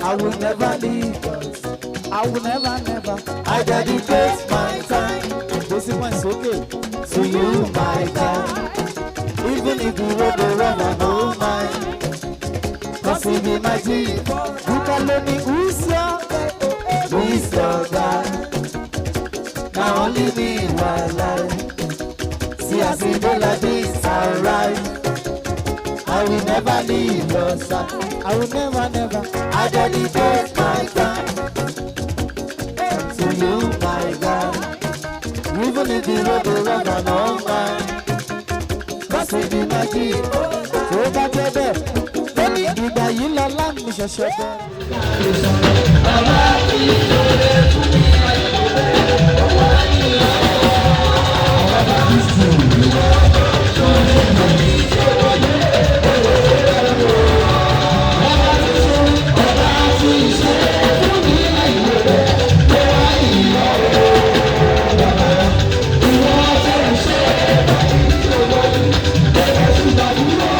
I will never leave us. I will never. I dedicate my time. This is my soul to you, my God. Even if the road is wrong, I don't mind. Cause he be my Jesus. You can let me who's your God. Now only me my life. See I see the like this, alright. I will never leave your side. I will never. I dedicate my time to you, my God. Even if the road is wrong, I don't mind. Cause he be my Jesus. So back your bed. Ìgbà yìí lọ láàmì ṣẹ̀ṣẹ̀ bẹ́ẹ̀. Bàbá mi lóore fún mi àìkúrẹ́ ọwọ́ ìyá. Bàbá mi sùn ìwọ tó lè mọ̀ ní ìjọwọ́lé. Bàbá mi sùn ọ̀gá tí ìṣe fún mi àìkúrẹ́ ọwọ́ ìyá. Bàbá ìwọ tó ń ṣe ìjọwọ́lé. Bẹ́ẹ̀ ṣùgbọ́n dúró.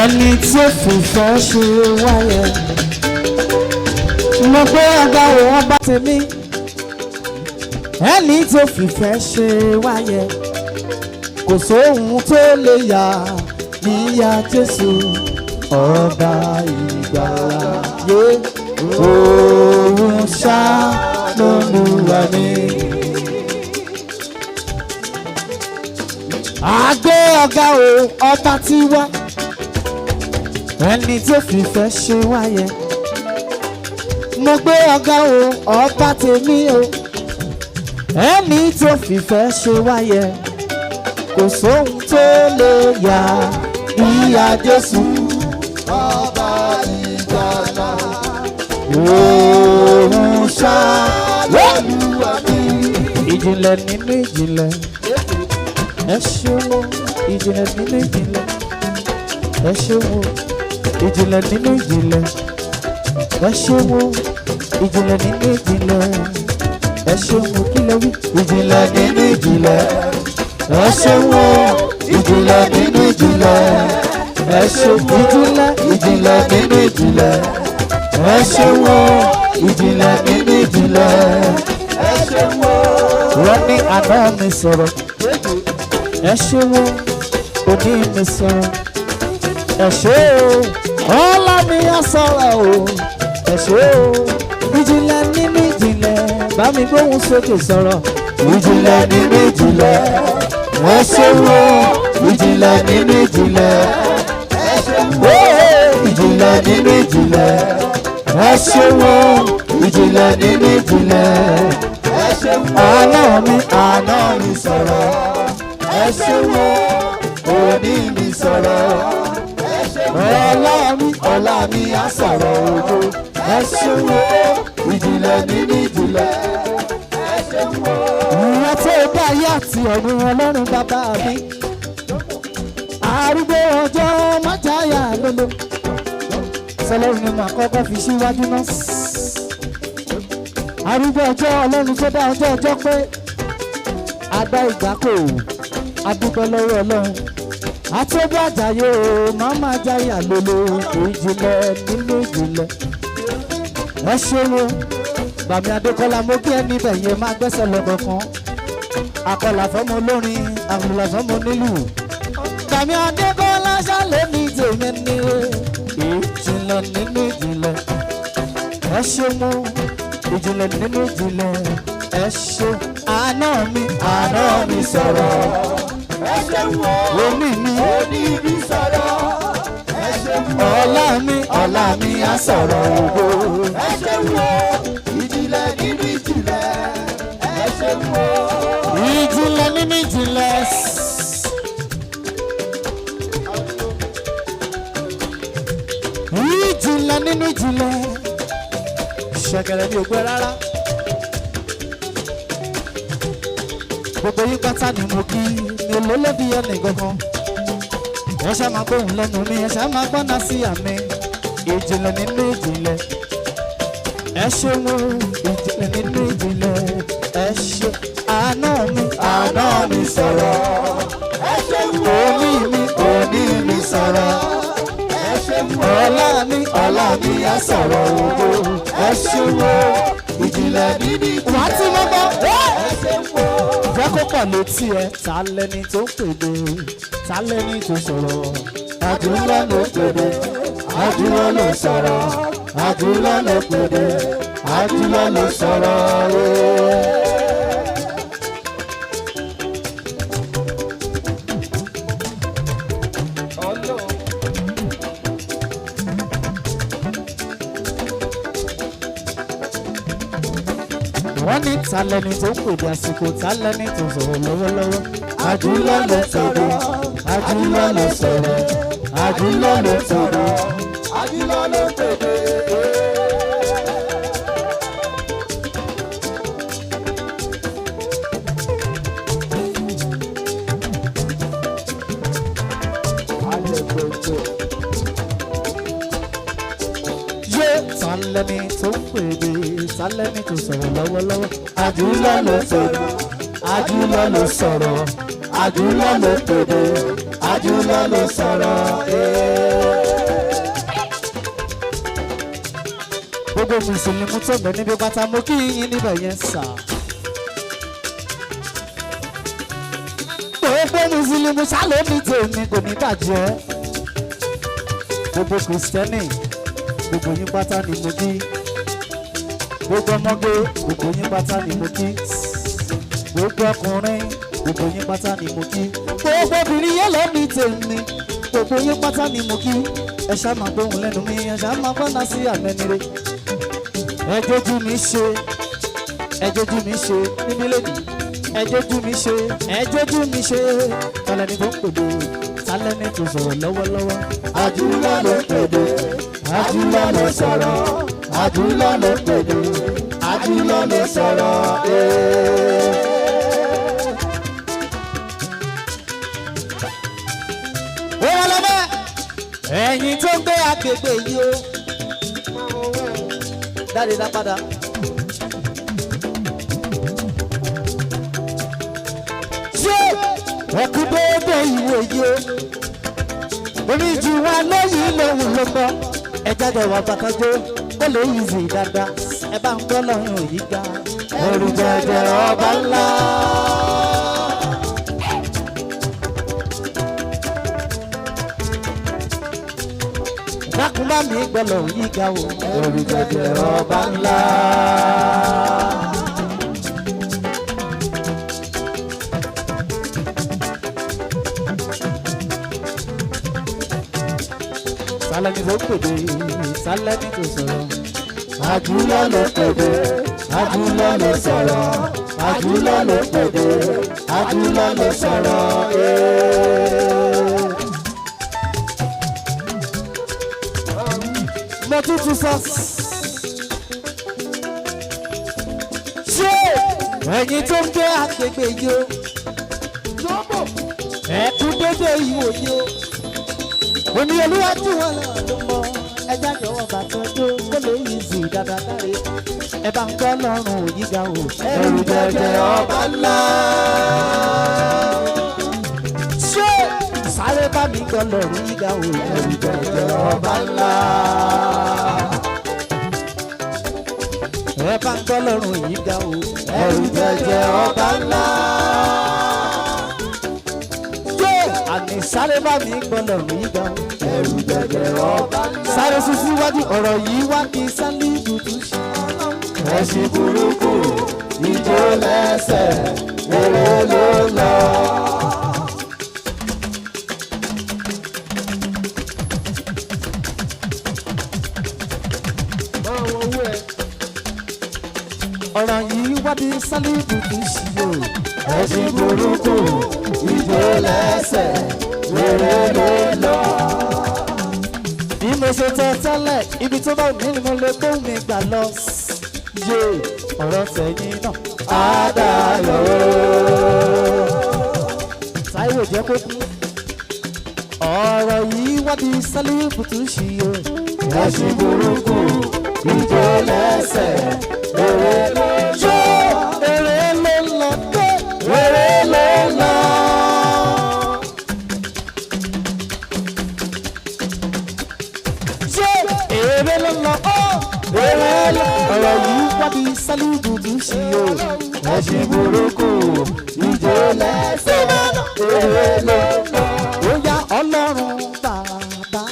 ẹni tí ó fìfẹ́ ṣe wáyé mo gbé ọ̀gá òun bá tèmi ẹni tó fìfẹ́ ṣe wáyé kò sóhun tó lè yà níyà Jésù ọba ìgbàlà yé òun ṣá lÓlúwa mi. àgbé ọ̀gá òun ọba tí wá ẹni tó fìfẹ́ ṣe wáyé mo gbé ọ̀gá o ọba tèmi o ẹni tó fìfẹ́ ṣe wáyé kò sóhun tó lè yà níyà Jésù ọba ìgbàlà òun ṣá lÓlúwa mi. ìjìnlẹ̀ nínú ìjìnlẹ̀ ẹ ṣeun ìjìnlẹ̀ nínú ìjìnlẹ̀ ẹ ṣeun ìjìnlẹ̀ nínú ìjìnlẹ̀ ẹ ṣeun ìjìnlẹ̀ nínú ìjìnlẹ̀ ẹ ṣeun kílẹ̀ wí. ìjìnlẹ̀ nínú ìjìnlẹ̀ ẹ ṣeun ìjìnlẹ̀ nínú ìjìnlẹ̀ ẹ ẹ ṣe ìjìnlẹ̀ ìjìnlẹ̀ nínú ìjìnlẹ̀ ẹ ṣe wo ìjìnlẹ̀ nínú ìjìnlẹ̀ ẹ ṣe wo. wọ́n ní àná mi sọ̀rọ̀ ẹ ṣe wo òní mi sọ̀rọ̀ ẹ ṣe o ọlá mi á sọ̀rọ̀ o ẹ ṣe o ìjìnlẹ̀ nínú ìjìnlẹ̀ bá mi gbóhùn sókè sọ̀rọ̀ ìjìnlẹ̀ nínú ìjìnlẹ̀ ẹ ṣe wo ìjìnlẹ̀ nínú ìjìnlẹ̀ ẹ ṣe wo ìjìnlẹ̀ nínú ìjìnlẹ̀ ẹ ṣe wo ìjìnlẹ̀ nínú ìjìnlẹ̀ ẹ ṣe wo àná mi sọ̀rọ̀ ẹ ṣe wo òní mi sọ̀rọ̀ ẹ ṣe wo ọlá mi á sọ̀rọ̀ ògo ẹ ṣe wo ìjìnlẹ̀ nínú ìjìnlẹ̀ ẹ ṣe wo. ìyá tó bá yá àti ọ̀run ọlọ́run bàbá mi arúgbó ọjọ́ májáyà lólo sọlọ́run ni màá kọ́kọ́ fi síwájú náà arúgbó ọjọ́ ọlọ́run tó dá ọjọ́ pé adá ìgbà kò adúgbò lọ́wọ́ ọlọ́run àtọ́gbà àjàyè o màmá jáyà lólo ìjìnlẹ̀ nínú ìjìnlẹ̀ ẹ ṣeun bàmí adékọ́lá mo kí ẹ níbẹ̀ yẹn máa gbẹ́sẹ̀ lọ́dọ̀ kan akọlà fọ́mọ olórin àkùlà fọ́mọ onílùú bàmí adékọ́lá ṣàlẹ̀ ní tèmi ní ìjìnlẹ̀ nínú ìjìnlẹ̀ ẹ ṣeun ìjìnlẹ̀ nínú ìjìnlẹ̀ ẹ ṣe àná mi sọ̀rọ̀ ẹ ṣeun òní mi sọ̀rọ̀ ẹ ṣeun ọlá mi á sọ̀rọ̀ ògo ẹ ṣeun ìjìnlẹ̀ nínú ìjìnlẹ̀ ẹ ṣeun ìjìnlẹ̀ nínú ìjìnlẹ̀. ìjìnlẹ̀ nínú ìjìnlẹ̀ ṣẹ̀kẹ̀rẹ̀ mi ò gbẹ rárá gbogbo yín pátá ni mo kí mi ò lólóbi ẹnì kankan ẹ ṣá máa gbóhùn lẹ́nu mi ẹ ṣá máa gbọ́ná sí àmì ìjìnlẹ̀ nínú ìjìnlẹ̀ ẹ ṣeun ìjìnlẹ̀ nínú ìjìnlẹ̀ ẹ ṣe àná mi sọ̀rọ̀ ẹ ṣeun òní mi sọ̀rọ̀ ẹ ṣeun ọlá mi á sọ̀rọ̀ ògo ẹ ṣeun ìjìnlẹ̀ nínú ìjìnlẹ̀ wà á ti mọ́ bọ́ ẹ ṣeun jẹ́ kó pọ̀ létí ẹ ta lẹni tó pèdè ta lẹni tó sọ̀rọ̀ àdúrà ló pèdè àdúrà ló sọ̀rọ̀ àdúrà ló pèdè àdúrà ló sọ̀rọ̀ wọ́n ní ta lẹni tó pèdè àsìkò ta lẹni tó sọ̀rọ̀ lọ́wọ́lọ́wọ́ àdúrà ló pèdè àdúrà ló sọ̀rọ̀ àdúrà ló sọ̀rọ̀ àdúrà ló pèdè. Talẹ́ni tó pèdè talẹ́ni tó sọ̀rọ̀ lọ́wọ́lọ́wọ́ àdúrà ló pèdè àdúrà ló sọ̀rọ̀ àdúrà ló pèdè àdúrà ló sọ̀rọ̀. gbogbo mùsùlùmí tó ń bẹ níbi pátá mo kí yín níbẹ̀ yẹn sà. gbogbo mùsùlùmí sálẹ̀ ní tèmi kò ní bàjẹ́ gbogbo kìrìsìtẹ́nì gbogbo yín pátá ni mo kí gbogbo ọmọge gbogbo yín pátá ni mo kí gbogbo ọkùnrin gbogbo yín pátá ni mo kí gbogbo obìnrin yẹn lọ ní tèmi gbogbo yín pátá ni mo kí ẹ ṣá máa gbóhùn lẹ́nu mi ẹ ṣá máa gbọ́ná sí àmẹ́nire ẹ jójú mi ṣe ẹ jójú mi ṣe níbi lẹ́nu ẹ jójú mi ṣe ẹ jójú mi ṣe tálẹ́ni tó pèdè tálẹ́ni tó sọ̀rọ̀ lọ́wọ́lọ́wọ́ àdúrà ló pèdè àdúrà ló sọ̀rọ̀ àdúrà ló pèdè àdúrà ló sọ̀rọ̀. ó wà lọ́bẹ̀ ẹ̀yin tó gbé agbègbè yìí o dáre dá padà. ṣé ẹkú déédé ìwé yìí o omi jù wọn lóyìn lòun ló gbọ́ ẹ jáde wà bàtàjọ́ ó lè yí sí dáadáa ẹ bá ń gbọ́ lọ́rùn yìí ga ẹrù jẹjẹ ọba ńlá. dákun bá mi gbọ́ lọ́rùn yìí ga o ẹrù jẹjẹ ọba ńlá. sálẹ́ni tó pèdè sálẹ́ni tó sọ̀rọ̀ àjùlọ ló pèdè àjùlọ ló sọ̀rọ̀ àjùlọ ló pèdè àjùlọ ló sọ̀rọ̀. mo tún sọ ṣé ẹ̀yin tó ń gbé agbègbè yìí o ẹ̀kú dédé ìwò yìí o omi olúwa tí wọn lọ mọ ẹja jọ̀wọ́ bàtọ tó kó lè yí sí dáadáa dáre ẹ bá ń gbọ́ lọ́rùn yíga o ẹrù jẹjẹ ọba ńlá. ṣé sáré bá mi gbọ́ lọ́rùn yíga o ẹrù jẹjẹ ọba ńlá. ẹ bá ń gbọ́ lọ́rùn yíga o ẹrù jẹjẹ ọba ńlá. àní sáré bá mi gbọ́ lọ́rùn yíga o ẹrù jẹjẹ ọba ńlá. sáré sún síwájú ọ̀rọ̀ yìí wá kí sálíbù tún ṣe. ẹṣin burúkú ìjó lẹ́sẹ̀ èrè ló lọ. ọ̀rọ̀ yìí wá kí sálíbù tún ṣe o. ẹṣin burúkú ìjó lẹ́sẹ̀ èrè ló lọ. bí mo ṣe tẹ tẹ́lẹ̀ ibi tó bá mi ni mo lè gbóhùn mi gbà lọ. yé ọ̀rọ̀ tẹ̀yìn náà á dayọ̀. Táíwò jẹ́ kó kú. ọ̀rọ̀ yìí wá di Sálíbù tún ṣì o. ẹṣin burúkú ìjó lẹ́sẹ̀ èrè ló lọ. èrè ló lọ dé èrè ló lọ. èrè ló lọ èrè ló. ọ̀rọ̀ yìí wá di Sálíbù tún ṣì o. ẹṣin burúkú ìjó lẹ́sẹ̀ èrè ló lọ. ó yá Ọlọ́run bàbá lọ.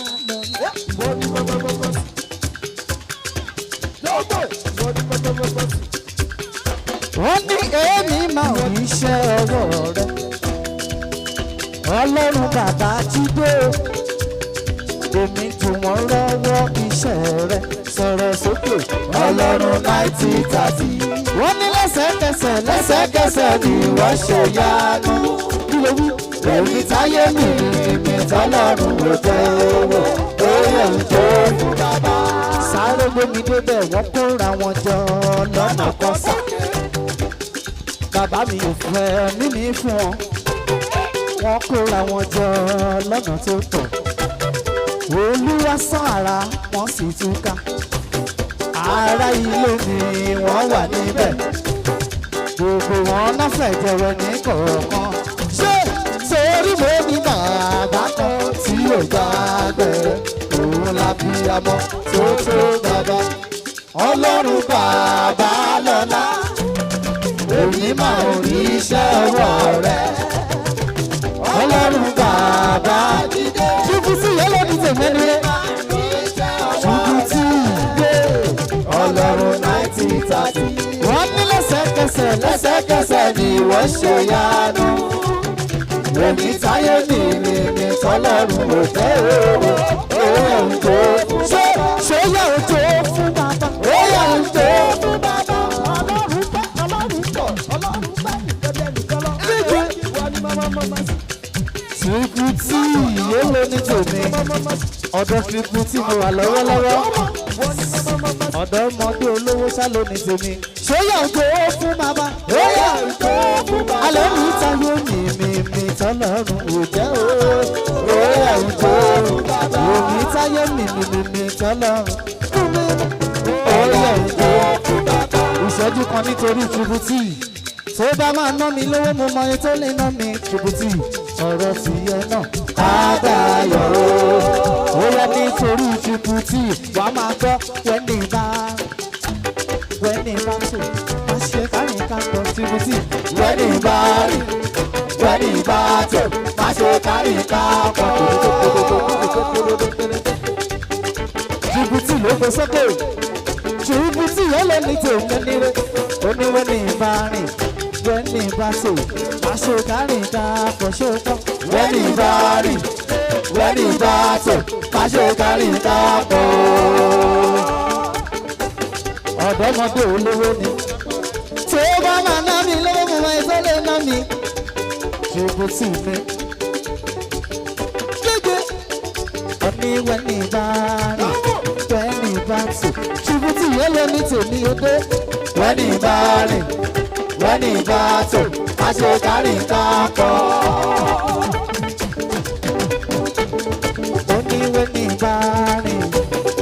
wọ́n ní èmi máa ń iṣẹ́ ọwọ́ rẹ̀. Ọlọ́run bàbá Jídé èmi jù wọ́n lọ́wọ́ iṣẹ́ rẹ̀. sọ̀rọ̀ sókè Ọlọ́run 90-30. wọ́n ní lẹ́sẹ̀kẹsẹ̀ lẹ́sẹ̀kẹsẹ̀ ni wọ́n ṣe yánu. kí ló wí? èmi táyé mi mi tọ́lọ́run ò jẹ́ owó oyè ń tó fún bàbá. sáré gbómi débẹ̀ wọ́n kóra wọn jọ lọ́nà kan sá. bàbá mi ò fẹ́ mímí fún wọn. wọ́n kóra wọn jọ lọ́nà tó tọ́. Olúwa sán ara wọ́n sì túká. ará ilé ni wọ́n wà níbẹ̀. gbogbo wọn náà fẹ̀jẹ̀wẹ̀ ní kọ̀ọ̀kan. ṣé torí mo ní bàbá kan tí ò gbàgbé òun lábíyamọ tó tó bàbá. Ọlọ́run bàbá lọ́lá èmi máa ń rí iṣẹ́ ọwọ́ rẹ̀. Ọlọ́run bàbá Jídé ṣubú sí yẹlẹ́ni tèmẹ́lẹ́. ṣubú tí ìgbé Ọlọ́run 90-30. wọ́n ní lẹ́sẹ̀kẹsẹ̀ lẹ́sẹ̀kẹsẹ̀ ni wọ́n ṣe yánu. èmi táyé mi mi tọ́lọ́run ò jẹ́ owó oyè ń tó fún. ṣé yẹ ń tó fún bàbá. oyè ń tó fún bàbá. Ọlọ́run pẹ́ Ọlọ́run pọ̀ Ọlọ́run pẹ́ ìjọba ẹnìkan lọ. wọ́n ní mọ́mọ́ Filiputi yélo ní tòmí. ọ̀dọ̀ Filiputi mo wà lọ́wọ́lọ́wọ́. ọ̀dọ̀ ọmọdé olówó ṣáló ní tèmi. ṣé yẹ ń tó fún bàbá. oyè ń tó fún bàbá. alẹ́ mi táyé mi tọ́lọ́run ò jẹ́ owó oyè ń tó fún bàbá. èmi táyé mi tọ́lọ́run oyè ń tó fún bàbá. ìṣẹ́jú kan nítorí Filiputi tó bá máa ná mi lówó mo mọ iye tó lè ná mi Filiputi ọ̀rọ̀ tìyẹ náà á dayọ̀ o. Djibouti wàá máa gbọ́ wẹ́nì bá sùn má ṣe kárí kápọ̀ Djibouti wẹ́nì bá rìn wẹ́nì bá tẹ̀ má ṣe kárí kápọ̀. Djibouti ló gbé sókè Djibouti yẹn lè ní tèmi nílé oníwẹ́nì bá rìn wẹ́nì bá sùn má ṣe kárí kápọ̀ ṣókọ́ wẹ́nì bá rìn wẹ́nì bá tẹ̀ má ṣe kárí kápọ̀. Ọ̀dọ́mọdé olówó ni tí ó bá máa ná mi lówó mo máa tó lè ná mi Djibouti mi gbégbé oníwẹ́nì bá rìn wẹ́nì bá tù Djibouti yẹn ló ní tèmi ó dé wẹ́nì bá rìn wẹ́nì bá tù má ṣe kárí kápọ̀. Oníwẹ́nì bá rìn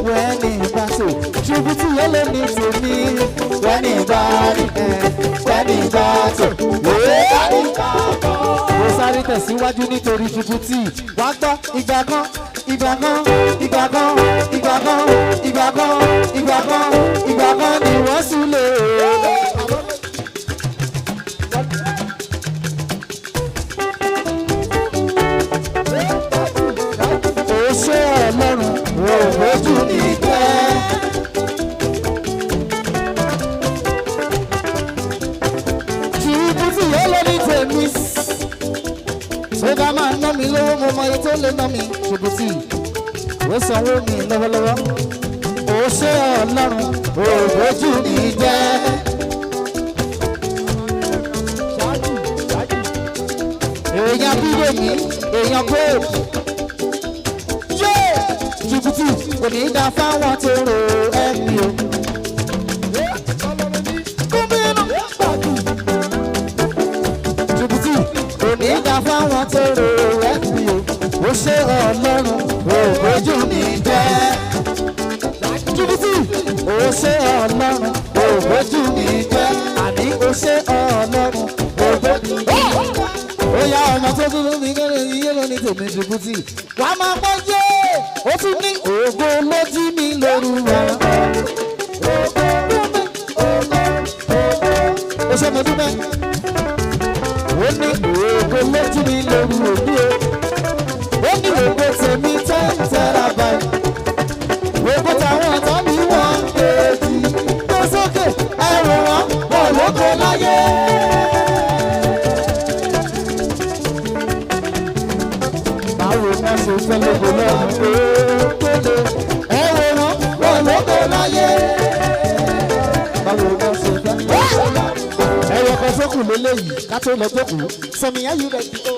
wẹ́nì bá tù Djibouti yẹn ló ní tèmi wẹ́nì bá rìn wẹ́nì bá tù má ṣe kárí kápọ̀. Mo sáré tẹ̀síwájú nítorí Djibouti wá gbọ́ ìgbà kan ni wọ́n súnlẹ̀. Ó ṣe Ọlọ́run òwòjú ní ìgbẹ́. Djibouti yóò lọ ní tèmi. Ṣé ká máa ná mi lówó mo mọ iye tó lè ná mi Djibouti? Ó sanwó mi lọ́wọ́lọ́wọ́. Ó ṣe Ọlọ́run òwòjú ní ìgbẹ́. Èèyàn bíbè mi, èèyàn gold. Djibouti kò ní dá fáwọn tó rò ẹ̀mí o. Djibouti kò ní dá fáwọn tó rò ẹ̀mí o. Ó ṣe Ọlọ́run ògbójú mi jẹ́. Djibouti ó ṣe Ọlọ́run ògbójú mi jẹ́. Àní ó ṣe Ọlọ́run ògbójú mi jẹ́. Ó yá ọmọ tó dúró mi kẹ́lẹ́ iye lónìí tèmi Djibouti. Wà á máa pọ́ jẹ́. Ó tún ní ògo lójú mi lóru rẹ̀. Ó ṣe mo dúpẹ́. Ó ní ògo lójú mi lóru òbí o. Ó ní ògo tèmi 10 terabyte. Ògo táwọn ọ̀tá mi wọ́n kejì. Gbé sókè ẹ̀rọ wọn wọ̀ lóko láyé. Báwo ni wọ́n ṣe fẹ́ lóko lọ́rùn pé kéde ẹ̀rọ wọn wọ̀ lóko láyé. Báwo ni wọ́n ṣe fẹ́? Ẹ̀rọ kan sókù lélẹ́yìí ká tó lọ jókòó. Sọmi ayú rẹ̀ bí o.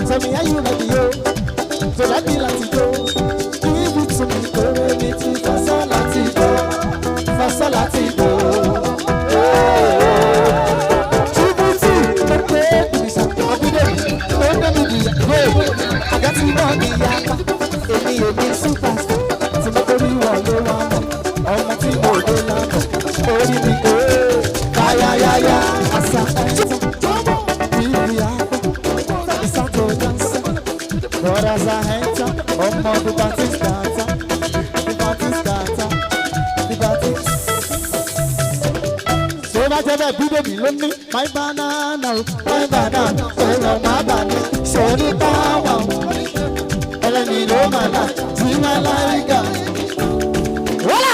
Sọmi ayú rẹ̀ bí o. Tòlá bí láti jó. Kíbi tún mi kórè mi ti fásọ́ láti jó. Fásọ́ láti jó. Djibouti ló pé ìbísà ọ̀bídẹ́mi ló ń dẹ́mi ìyá gbé. Àga tí náà ní ìyá pa. Èmi ò ní superstar. Tí mo torí wọn ló wá mọ̀. Ọmọ tí mo lè lámọ̀. Orí mi kò yáyáyáyá. Àṣà ẹ̀sán. Bíbí àpò. Ìsàtò dáńsá. Brothers are enter. Ọmọ the Baptist data. The Baptist data. The Baptist. Ṣé bá jẹ́ bẹ́ẹ̀ bí bèbí ló ní? My banana o, my banana. Ẹ̀rọ máa bà ní. Ṣòrí báwa o. Ẹlẹ́ni ló máa là. Tí máa láríkà. Wọ́lá!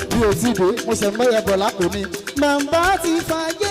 Bí o ti dé, mo ṣe mọ́ ẹ̀bọ̀ lápò mi. Nàmbá ti fàyè.